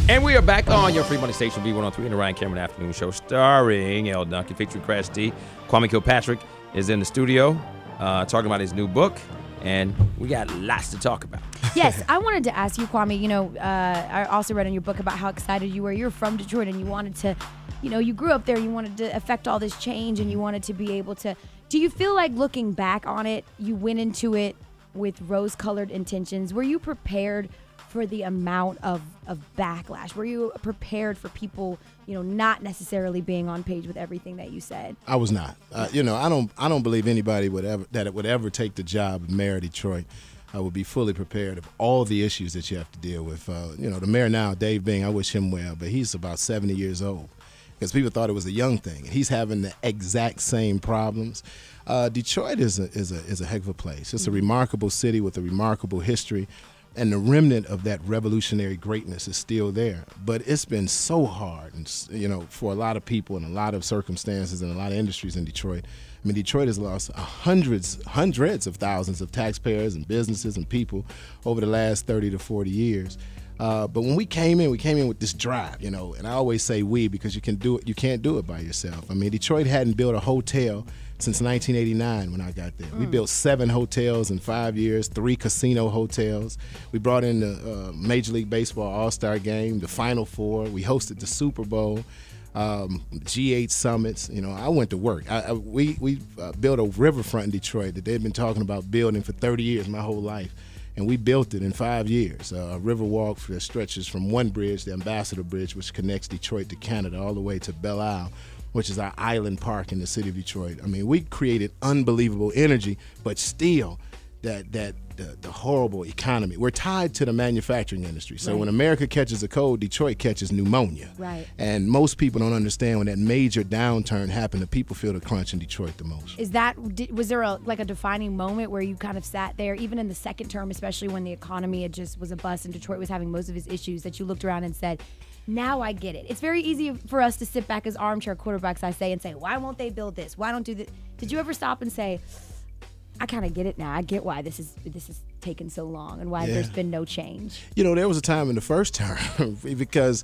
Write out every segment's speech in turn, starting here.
And we are back on your free money station, B103, in the Ryan Cameron Afternoon Show, starring Elle, Duncan, featuring Crash D. Kwame Kilpatrick is in the studio talking about his new book, and we got lots to talk about. Yes, I wanted to ask you, Kwame, you know, I also read in your book about how excited you were. You're from Detroit, and you wanted to, you know, you grew up there, you wanted to affect all this change, and you wanted to be able to. Do you feel like, looking back on it, you went into it with rose-colored intentions? Were you prepared for the amount of backlash? Were you prepared for people, you know, not necessarily being on page with everything that you said? I was not. You know, I don't believe anybody would ever take the job of mayor of Detroit. I would be fully prepared of all the issues that you have to deal with. You know, the mayor now, Dave Bing, I wish him well, but he's about 70 years old, because people thought it was a young thing. He's having the exact same problems. Detroit is a heck of a place. It's a remarkable city with a remarkable history. And the remnant of that revolutionary greatness is still there. But it's been so hard, and, you know, for a lot of people in a lot of circumstances and a lot of industries in Detroit. I mean, Detroit has lost hundreds of thousands of taxpayers and businesses and people over the last 30 to 40 years. But when we came in with this drive, you know, and I always say we, because you can't do it by yourself. I mean, Detroit hadn't built a hotel since 1989 when I got there. We built 7 hotels in 5 years, 3 casino hotels. We brought in the Major League Baseball All-Star Game, the Final Four. We hosted the Super Bowl, G8 summits. You know, I went to work. We built a riverfront in Detroit that they've been talking about building for 30 years, my whole life. And we built it in 5 years, a river walk that stretches from one bridge, the Ambassador Bridge, which connects Detroit to Canada, all the way to Belle Isle, which is our island park in the city of Detroit. I mean, we created unbelievable energy, but still the horrible economy. We're tied to the manufacturing industry. So when America catches a cold, Detroit catches pneumonia. Right. And most people don't understand when that major downturn happened, the people feel the crunch in Detroit the most. Was there a defining moment where you kind of sat there, even in the second term, especially when the economy was a bust and Detroit was having most of its issues, that you looked around and said, now I get it? It's very easy for us to sit back as armchair quarterbacks, I say, and say, why won't they build this? Why don't do this? Did you ever stop and say, I kind of get it now. I get why this is taken so long and why there's been no change? You know, there was a time in the first term because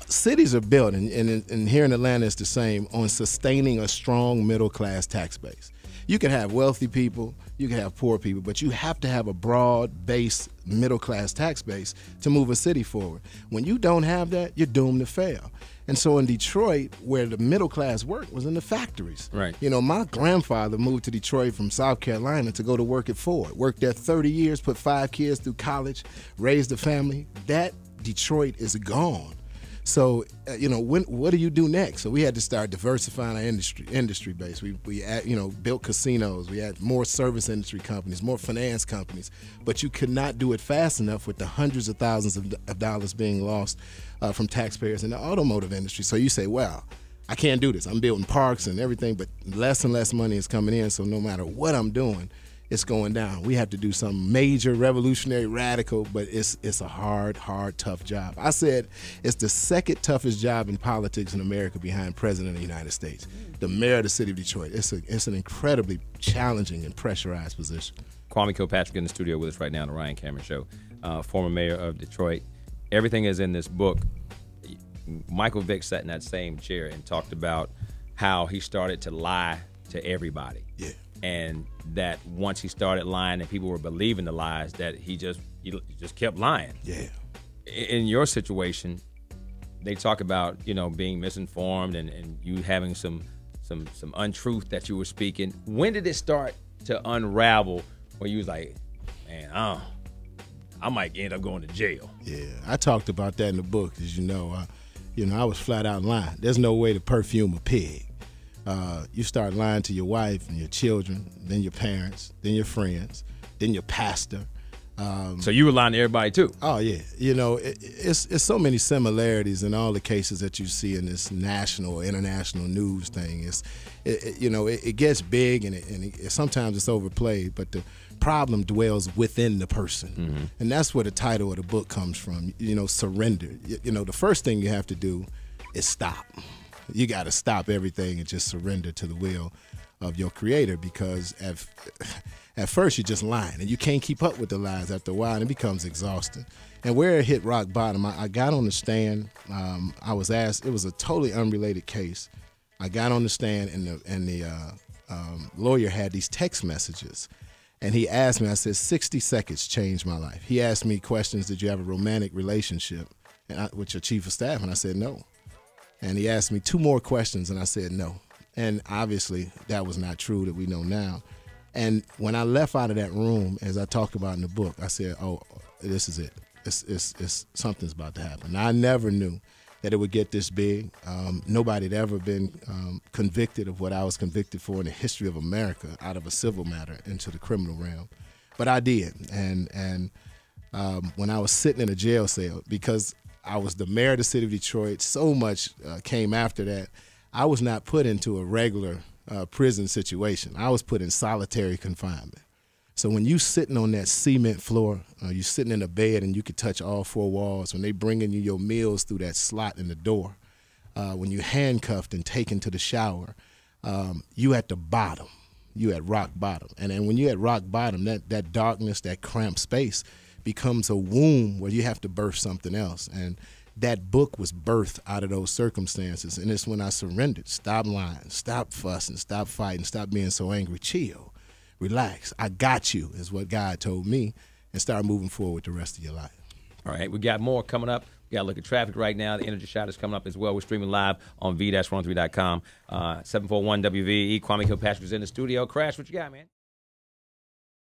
cities are built, and here in Atlanta it's the same, on sustaining a strong middle-class tax base. You can have wealthy people, you can have poor people, but you have to have a broad-based middle-class tax base to move a city forward. When you don't have that, you're doomed to fail. And so in Detroit, where the middle class worked was in the factories. Right. You know, my grandfather moved to Detroit from South Carolina to go to work at Ford. Worked there 30 years, put 5 kids through college, raised a family. That Detroit is gone. So, you know, what do you do next? So we had to start diversifying our industry base. We you know, built casinos. We had more service industry companies, more finance companies. But you could not do it fast enough with the hundreds of thousands of dollars being lost from taxpayers in the automotive industry. So you say, well, I can't do this. I'm building parks and everything, but less and less money is coming in. So no matter what I'm doing, it's going down. We have to do something major, revolutionary, radical, but it's a hard, tough job. I said it's the second toughest job in politics in America behind President of the United States. The mayor of the city of Detroit. It's an incredibly challenging and pressurized position. Kwame Kilpatrick in the studio with us right now on the Ryan Cameron Show, former mayor of Detroit. Everything is in this book. Michael Vick sat in that same chair and talked about how he started to lie to everybody. Yeah. And that once he started lying and people were believing the lies, that he just kept lying. Yeah. In your situation, they talk about, you know, being misinformed and you having some untruth that you were speaking. When did it start to unravel where you was like, man, I might end up going to jail? Yeah, I talked about that in the book, as you know. I was flat out lying. There's no way to perfume a pig. You start lying to your wife and your children, then your parents, then your friends, then your pastor. So you were lying to everybody too? Oh yeah, you know, it's so many similarities in all the cases that you see in this national or international news thing. It gets big and sometimes it's overplayed, but the problem dwells within the person, and that's where the title of the book comes from. You know, surrender. You know, the first thing you have to do is stop. You got to stop everything and just surrender to the will of your creator, because at first you're just lying and you can't keep up with the lies after a while, and it becomes exhausting. And where it hit rock bottom, I got on the stand. I was asked, it was a totally unrelated case. I got on the stand, and the lawyer had these text messages. And he asked me, I said, 60 seconds changed my life. He asked me questions, did you have a romantic relationship with your chief of staff? And I said, no. And he asked me 2 more questions, and I said, no. And obviously, that was not true, that we know now. And when I left out of that room, as I talk about in the book, I said, oh, this is it. It's something's about to happen. Now, I never knew that it would get this big. Nobody had ever been convicted of what I was convicted for in the history of America, out of a civil matter into the criminal realm. But I did. And when I was sitting in a jail cell, because I was the mayor of the city of Detroit, so much came after that, I was not put into a regular prison situation. I was put in solitary confinement. So when you sitting on that cement floor, you sitting in a bed and you could touch all 4 walls, when they bringing you your meals through that slot in the door, when you handcuffed and taken to the shower, you at the bottom. You at rock bottom. And then when you at rock bottom, that darkness, that cramped space becomes a womb where you have to birth something else. And that book was birthed out of those circumstances. And it's when I surrendered. Stop lying, stop fussing, stop fighting, stop being so angry. Chill. Relax. I got you, is what God told me, and start moving forward with the rest of your life. All right, we got more coming up. We got to look at traffic right now. The Energy Shot is coming up as well. We're streaming live on v-103.com. 741 WVE. Kwame Kilpatrick is in the studio. Crash, what you got, man?